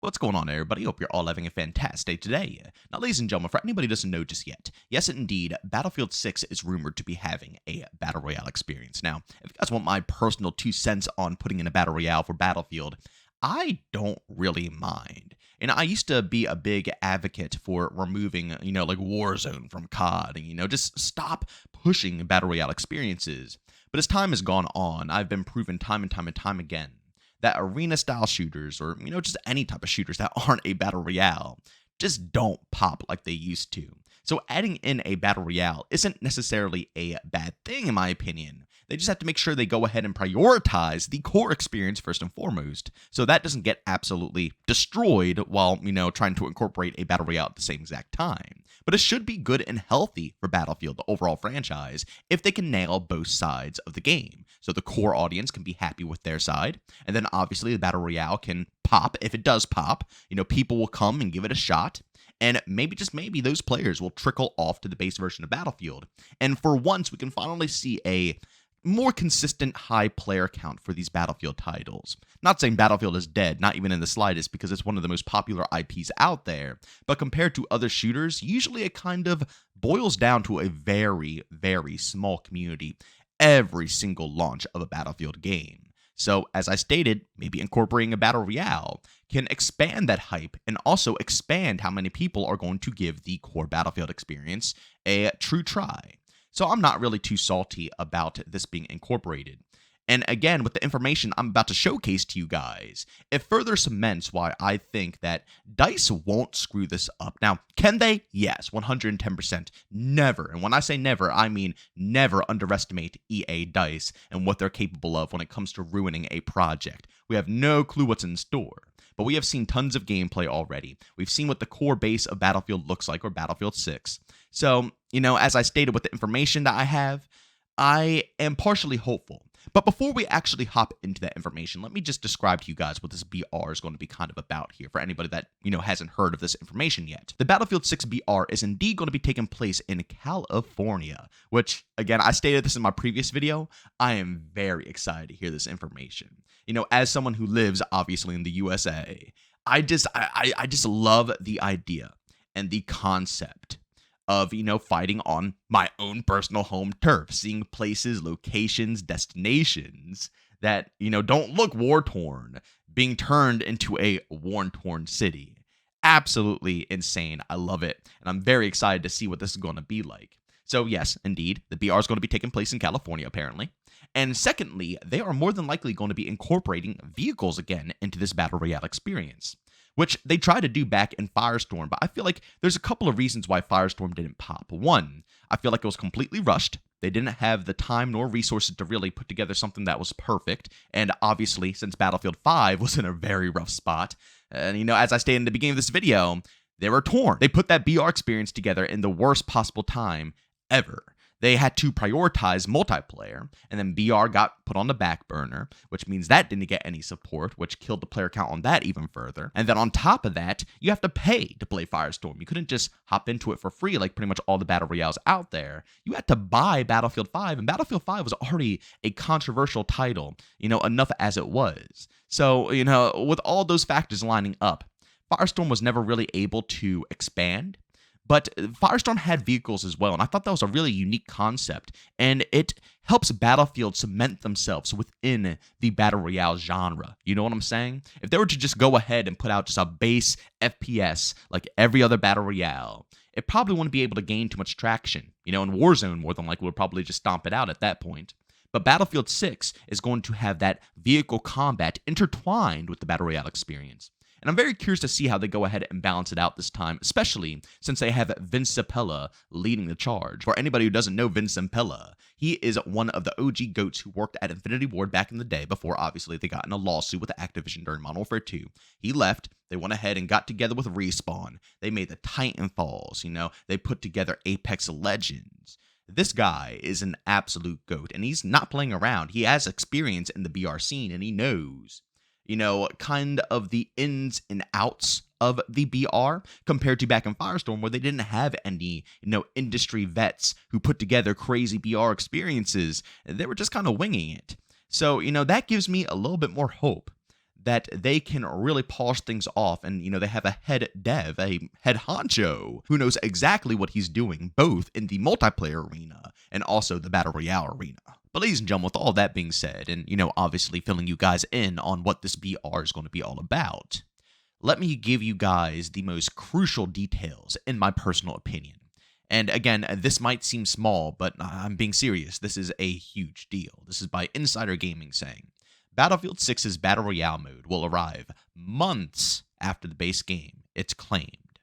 What's going on, everybody? Hope you're all having a fantastic day today. Now, ladies and gentlemen, for anybody who doesn't know just yet, yes, indeed, Battlefield 6 is rumored to be having a Battle Royale experience. Now, if you guys want my personal 2 cents on putting in a Battle Royale for Battlefield, I don't really mind. And I used to be a big advocate for removing, like Warzone from COD and, just stop pushing Battle Royale experiences. But as time has gone on, I've been proven time and time again that arena-style shooters, or, just any type of shooters that aren't a Battle Royale, just don't pop like they used to. So adding in a Battle Royale isn't necessarily a bad thing, in my opinion. They just have to make sure they go ahead and prioritize the core experience first and foremost, so that doesn't get absolutely destroyed while, trying to incorporate a Battle Royale at the same exact time. But it should be good and healthy for Battlefield, the overall franchise, if they can nail both sides of the game. So the core audience can be happy with their side, and then obviously the Battle Royale can pop. If it does pop, people will come and give it a shot. And maybe, just maybe, those players will trickle off to the base version of Battlefield. And for once, we can finally see a more consistent high player count for these Battlefield titles. Not saying Battlefield is dead, not even in the slightest, because it's one of the most popular IPs out there, but compared to other shooters, usually it kind of boils down to a very, very small community every single launch of a Battlefield game. So, as I stated, maybe incorporating a Battle Royale can expand that hype and also expand how many people are going to give the core Battlefield experience a true try. So I'm not really too salty about this being incorporated. And again, with the information I'm about to showcase to you guys, it further cements why I think that DICE won't screw this up. Now, can they? Yes, 110%. Never, and when I say never, I mean never underestimate EA DICE and what they're capable of when it comes to ruining a project. We have no clue what's in store. But we have seen tons of gameplay already. We've seen what the core base of Battlefield looks like, or Battlefield 6. So, as I stated with the information that I have, I am partially hopeful. But before we actually hop into that information, let me just describe to you guys what this BR is going to be kind of about here for anybody that, hasn't heard of this information yet. The Battlefield 6 BR is indeed going to be taking place in California, which, again, I stated this in my previous video. I am very excited to hear this information. As someone who lives, obviously, in the USA, I just love the idea and the concept of, fighting on my own personal home turf, seeing places, locations, destinations that, don't look war-torn, being turned into a war-torn city. Absolutely insane. I love it. And I'm very excited to see what this is going to be like. So yes, indeed, the BR is going to be taking place in California, apparently. And secondly, they are more than likely going to be incorporating vehicles again into this Battle Royale experience, which they tried to do back in Firestorm, but I feel like there's a couple of reasons why Firestorm didn't pop. One, I feel like it was completely rushed. They didn't have the time nor resources to really put together something that was perfect, and obviously, since Battlefield 5 was in a very rough spot, and as I stated in the beginning of this video, they were torn. They put that BR experience together in the worst possible time ever. They had to prioritize multiplayer, and then BR got put on the back burner, which means that didn't get any support, which killed the player count on that even further. And then on top of that, you have to pay to play Firestorm. You couldn't just hop into it for free like pretty much all the Battle Royales out there. You had to buy Battlefield 5, and Battlefield 5 was already a controversial title, enough as it was. So, with all those factors lining up, Firestorm was never really able to expand. But Firestorm had vehicles as well, and I thought that was a really unique concept, and it helps Battlefield cement themselves within the Battle Royale genre. You know what I'm saying? If they were to just go ahead and put out just a base FPS like every other Battle Royale, it probably wouldn't be able to gain too much traction. And Warzone more than likely would probably just stomp it out at that point. But Battlefield 6 is going to have that vehicle combat intertwined with the Battle Royale experience. And I'm very curious to see how they go ahead and balance it out this time, especially since they have Vince Zampella leading the charge. For anybody who doesn't know Vince Zampella, he is one of the OG GOATs who worked at Infinity Ward back in the day before, obviously, they got in a lawsuit with Activision during Modern Warfare 2. He left. They went ahead and got together with Respawn. They made the Titanfalls, they put together Apex Legends. This guy is an absolute GOAT, and he's not playing around. He has experience in the BR scene, and he knows kind of the ins and outs of the BR compared to back in Firestorm, where they didn't have any, industry vets who put together crazy BR experiences. They were just kind of winging it. So, that gives me a little bit more hope that they can really polish things off, and they have a head dev, a head honcho who knows exactly what he's doing, both in the multiplayer arena and also the battle royale arena. But ladies and gentlemen, with all that being said, and obviously filling you guys in on what this BR is going to be all about, let me give you guys the most crucial details in my personal opinion. And again, this might seem small, but I'm being serious. This is a huge deal. This is by Insider Gaming saying, Battlefield 6's Battle Royale mode will arrive months after the base game, it's claimed.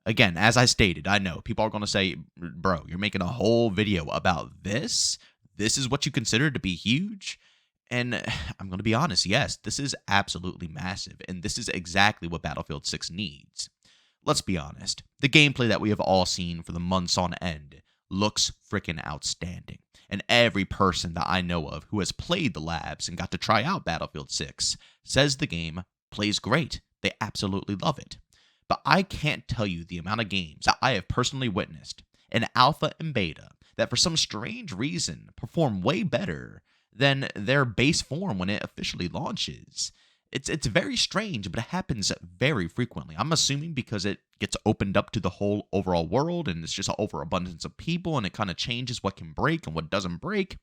Again, as I stated, I know people are going to say, bro, you're making a whole video about this? This is what you consider to be huge? And I'm going to be honest, yes, this is absolutely massive, and this is exactly what Battlefield 6 needs. Let's be honest, the gameplay that we have all seen for the months on end looks freaking outstanding. And every person that I know of who has played the labs and got to try out Battlefield 6 says the game plays great. They absolutely love it. But I can't tell you the amount of games that I have personally witnessed in alpha and beta that for some strange reason perform way better than their base form when it officially launches. It's very strange, but it happens very frequently. I'm assuming because it gets opened up to the whole overall world, and it's just an overabundance of people, and it kind of changes what can break and what doesn't break.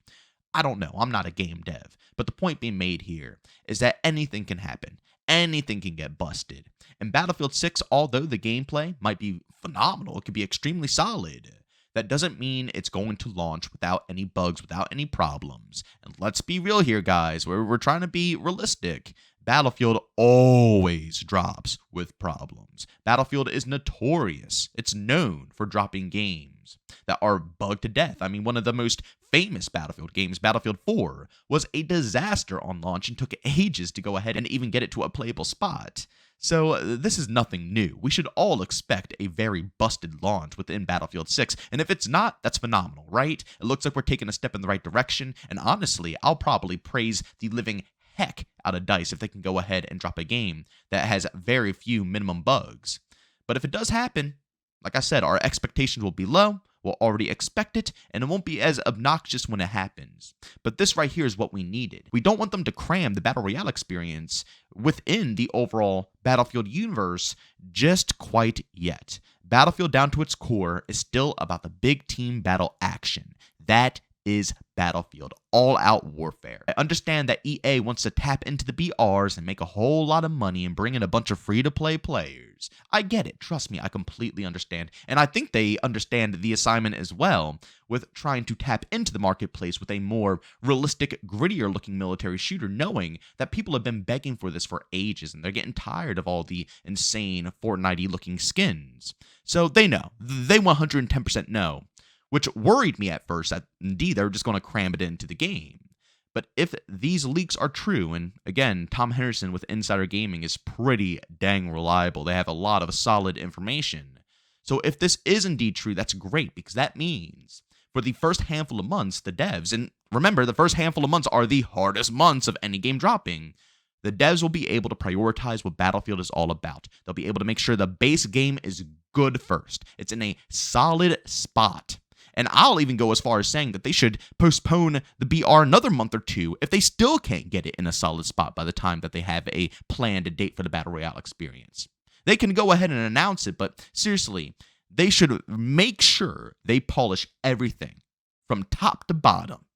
I don't know. I'm not a game dev. But the point being made here is that anything can happen. Anything can get busted. And Battlefield 6, although the gameplay might be phenomenal, it could be extremely solid, that doesn't mean it's going to launch without any bugs, without any problems. And let's be real here, guys. We're trying to be realistic. Battlefield always drops with problems. Battlefield is notorious. It's known for dropping games that are bugged to death. I mean, one of the most famous Battlefield games, Battlefield 4, was a disaster on launch and took ages to go ahead and even get it to a playable spot. So this is nothing new. We should all expect a very busted launch within Battlefield 6, and if it's not, that's phenomenal, right? It looks like we're taking a step in the right direction, and honestly, I'll probably praise the living heck out of DICE if they can go ahead and drop a game that has very few minimum bugs. But if it does happen, like I said, our expectations will be low, we'll already expect it, and it won't be as obnoxious when it happens. But this right here is what we needed. We don't want them to cram the Battle Royale experience within the overall Battlefield universe just quite yet. Battlefield, down to its core, is still about the big team battle action. That is Battlefield, all-out warfare. I understand that EA wants to tap into the BRs and make a whole lot of money and bring in a bunch of free-to-play players. I get it, trust me, I completely understand. And I think they understand the assignment as well, with trying to tap into the marketplace with a more realistic, grittier-looking military shooter, knowing that people have been begging for this for ages, and they're getting tired of all the insane Fortnite-y-looking skins. So they know. They 110% know. Which worried me at first that indeed they're just going to cram it into the game. But if these leaks are true, and again, Tom Henderson with Insider Gaming is pretty dang reliable. They have a lot of solid information. So if this is indeed true, that's great, because that means for the first handful of months, the devs, and remember, the first handful of months are the hardest months of any game dropping, the devs will be able to prioritize what Battlefield is all about. They'll be able to make sure the base game is good first. It's in a solid spot. And I'll even go as far as saying that they should postpone the BR another month or two if they still can't get it in a solid spot by the time that they have a planned date for the Battle Royale experience. They can go ahead and announce it, but seriously, they should make sure they polish everything from top to bottom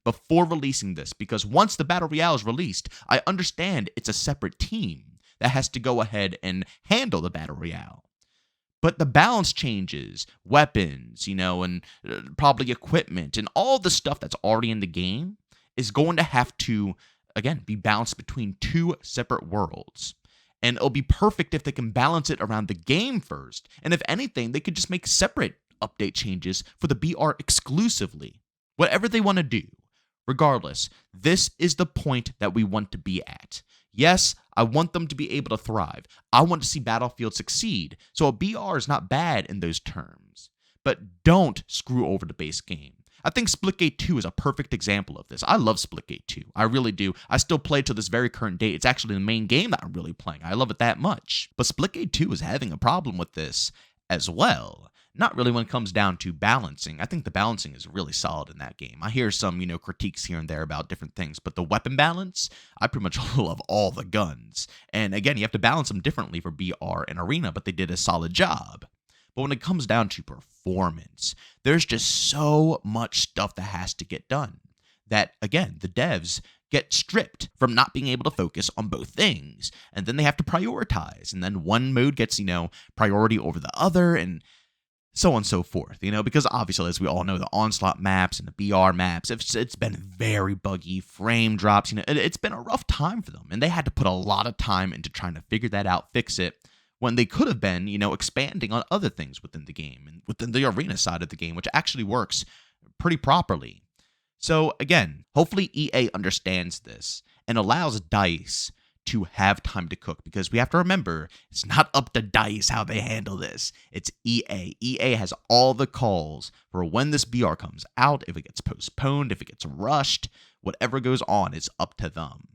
before releasing this, because once the Battle Royale is released, I understand it's a separate team that has to go ahead and handle the Battle Royale. But the balance changes, weapons, and probably equipment, and all the stuff that's already in the game is going to have to, again, be balanced between two separate worlds. And it'll be perfect if they can balance it around the game first. And if anything, they could just make separate update changes for the BR exclusively. Whatever they want to do. Regardless, this is the point that we want to be at. Yes, I want them to be able to thrive. I want to see Battlefield succeed, so a BR is not bad in those terms. But don't screw over the base game. I think Splitgate 2 is a perfect example of this. I love Splitgate 2. I really do. I still play to this very current date. It's actually the main game that I'm really playing. I love it that much. But Splitgate 2 is having a problem with this as well. not really when it comes down to balancing. I think the balancing is really solid in that game. I hear some, critiques here and there about different things, but the weapon balance, I pretty much love all the guns. And again, you have to balance them differently for BR and Arena, but they did a solid job. But when it comes down to performance, there's just so much stuff that has to get done that, again, the devs get stripped from not being able to focus on both things. And then they have to prioritize. And then one mode gets, priority over the other and so on and so forth, because obviously, as we all know, the Onslaught maps and the BR maps, it's been very buggy, frame drops, it's been a rough time for them. And they had to put a lot of time into trying to figure that out, fix it, when they could have been, expanding on other things within the game and within the Arena side of the game, which actually works pretty properly. So again, hopefully EA understands this and allows DICE to have time to cook, because we have to remember, it's not up to DICE how they handle this. It's EA. EA has all the calls for when this BR comes out, if it gets postponed, if it gets rushed, whatever goes on is up to them.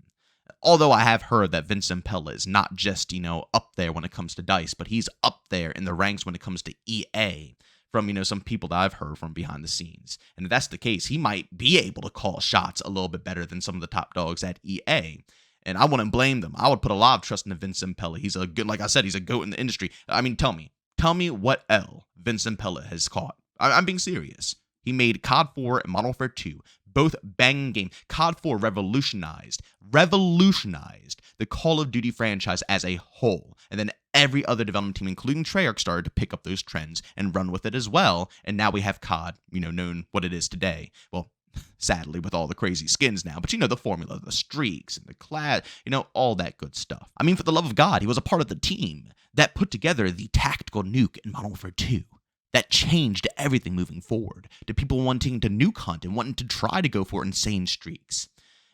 Although I have heard that Vincent Pella is not just, up there when it comes to DICE, but he's up there in the ranks when it comes to EA from, some people that I've heard from behind the scenes. And if that's the case, he might be able to call shots a little bit better than some of the top dogs at EA. And I wouldn't blame them. I would put a lot of trust in Vincent Pella. He's a good, like I said, he's a GOAT in the industry. I mean, tell me what L Vincent Pella has caught. I'm being serious. He made COD 4 and Modern Warfare 2, both banging games. COD 4 revolutionized the Call of Duty franchise as a whole. And then every other development team, including Treyarch, started to pick up those trends and run with it as well. And now we have COD, known what it is today. Well, sadly, with all the crazy skins now, but the formula, the streaks and the class, all that good stuff. I mean, for the love of God, he was a part of the team that put together the tactical nuke in Modern Warfare 2. That changed everything moving forward, to people wanting to nuke hunt and wanting to try to go for insane streaks.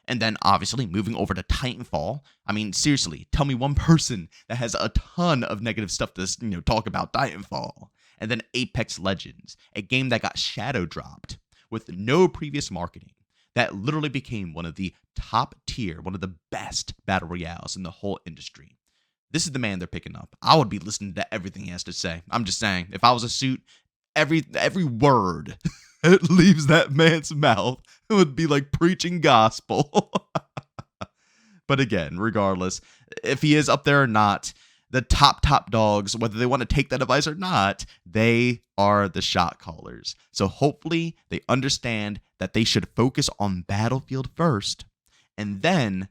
And then, obviously, moving over to Titanfall. I mean, seriously, tell me one person that has a ton of negative stuff to, talk about Titanfall. And then Apex Legends, a game that got shadow dropped with no previous marketing, that literally became one of the top tier, one of the best battle royales in the whole industry. This is the man they're picking up. I would be listening to everything he has to say. I'm just saying, if I was a suit, every word that leaves that man's mouth would be like preaching gospel. But again, regardless, if he is up there or not, the top dogs, whether they want to take that advice or not, they are the shot callers. So hopefully they understand that they should focus on Battlefield first, and then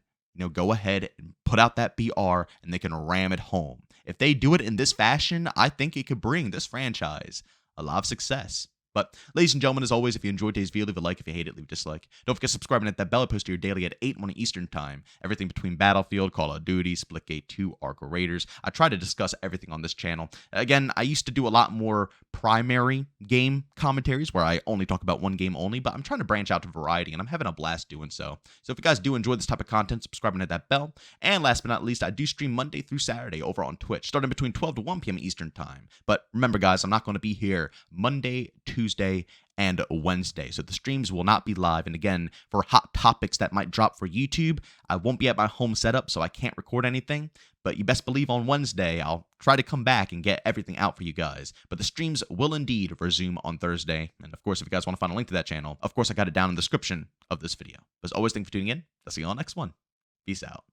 go ahead and put out that BR and they can ram it home. If they do it in this fashion, I think it could bring this franchise a lot of success. But ladies and gentlemen, as always, if you enjoyed today's video, leave a like. If you hate it, leave a dislike. Don't forget to subscribe and hit that bell. I post here daily at 8 morning Eastern time. Everything between Battlefield, Call of Duty, Splitgate 2, Arc Raiders. I try to discuss everything on this channel. Again, I used to do a lot more primary game commentaries where I only talk about one game only, but I'm trying to branch out to variety, and I'm having a blast doing so. So if you guys do enjoy this type of content, subscribe and hit that bell. And last but not least, I do stream Monday through Saturday over on Twitch, starting between 12 to 1 p.m. Eastern time. But remember, guys, I'm not going to be here Monday, Tuesday, and Wednesday. So the streams will not be live. And again, for hot topics that might drop for YouTube, I won't be at my home setup, so I can't record anything. But you best believe on Wednesday, I'll try to come back and get everything out for you guys. But the streams will indeed resume on Thursday. And of course, if you guys want to find a link to that channel, of course, I got it down in the description of this video. But as always, thanks for tuning in. I'll see you on the next one. Peace out.